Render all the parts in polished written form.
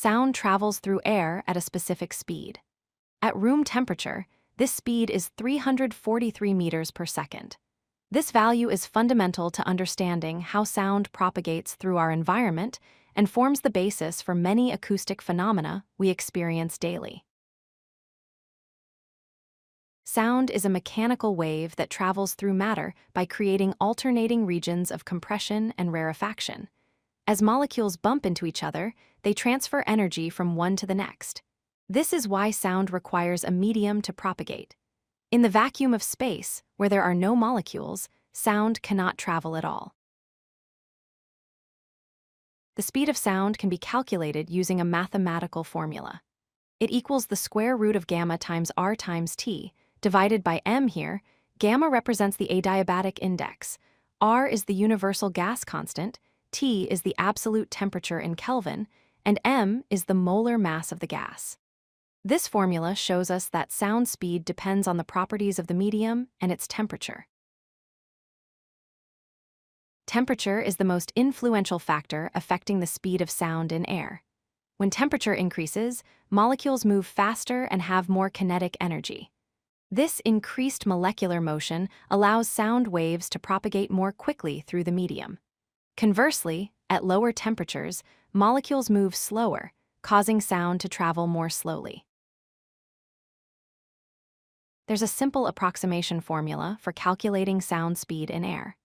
sound travels through air at a specific speed. At room temperature, this speed is 343 meters per second. This value is fundamental to understanding how sound propagates through our environment and forms the basis for many acoustic phenomena we experience daily. Sound is a mechanical wave that travels through matter by creating alternating regions of compression and rarefaction. As molecules bump into each other, they transfer energy from one to the next. This is why sound requires a medium to propagate. In the vacuum of space, where there are no molecules, sound cannot travel at all. The speed of sound can be calculated using a mathematical formula. It equals the square root of gamma times r times t, divided by m here. Gamma represents the adiabatic index, r is the universal gas constant, T is the absolute temperature in Kelvin, and m is the molar mass of the gas. This formula shows us that sound speed depends on the properties of the medium and its temperature. Temperature is the most influential factor affecting the speed of sound in air. When temperature increases, molecules move faster and have more kinetic energy. This increased molecular motion allows sound waves to propagate more quickly through the medium. Conversely, at lower temperatures, molecules move slower, causing sound to travel more slowly. There's a simple approximation formula for calculating sound speed in air.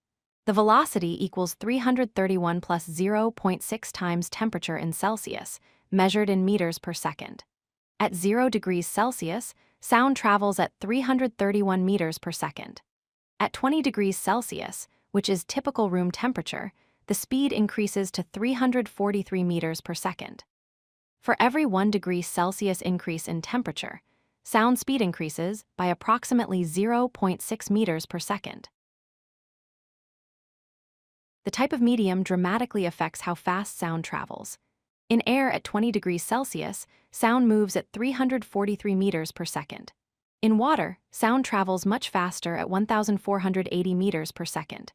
The velocity equals 331 plus 0.6 times temperature in Celsius, measured in meters per second. At 0 degrees Celsius, sound travels at 331 meters per second. At 20 degrees Celsius, which is typical room temperature, the speed increases to 343 meters per second. For every 1 degree Celsius increase in temperature, sound speed increases by approximately 0.6 meters per second. The type of medium dramatically affects how fast sound travels. In air at 20 degrees Celsius, sound moves at 343 meters per second. In water, sound travels much faster at 1,480 meters per second.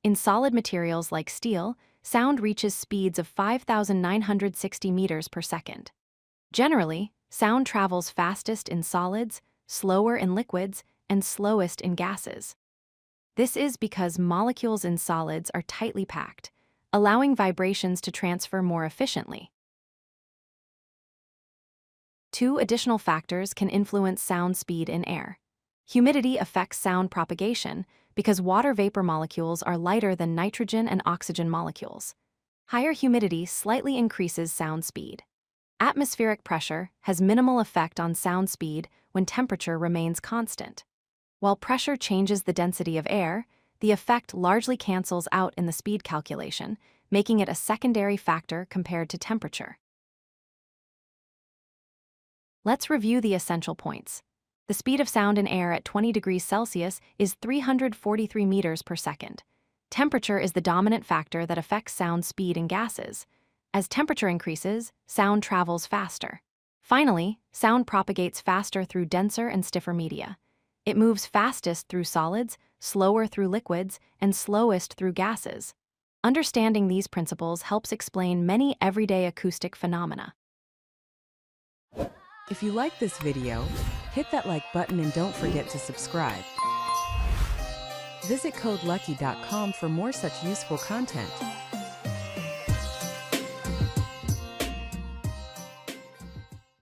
In solid materials like steel, sound reaches speeds of 5,960 meters per second. Generally, sound travels fastest in solids, slower in liquids, and slowest in gases. This is because molecules in solids are tightly packed, allowing vibrations to transfer more efficiently. Two additional factors can influence sound speed in air. Humidity affects sound propagation because water vapor molecules are lighter than nitrogen and oxygen molecules. Higher humidity slightly increases sound speed. Atmospheric pressure has minimal effect on sound speed when temperature remains constant. While pressure changes the density of air, the effect largely cancels out in the speed calculation, making it a secondary factor compared to temperature. Let's review the essential points. The speed of sound in air at 20 degrees Celsius is 343 meters per second. Temperature is the dominant factor that affects sound speed in gases. As temperature increases, sound travels faster. Finally, sound propagates faster through denser and stiffer media. It moves fastest through solids, slower through liquids, and slowest through gases. Understanding these principles helps explain many everyday acoustic phenomena. If you like this video, hit that like button and don't forget to subscribe. Visit codelucky.com for more such useful content.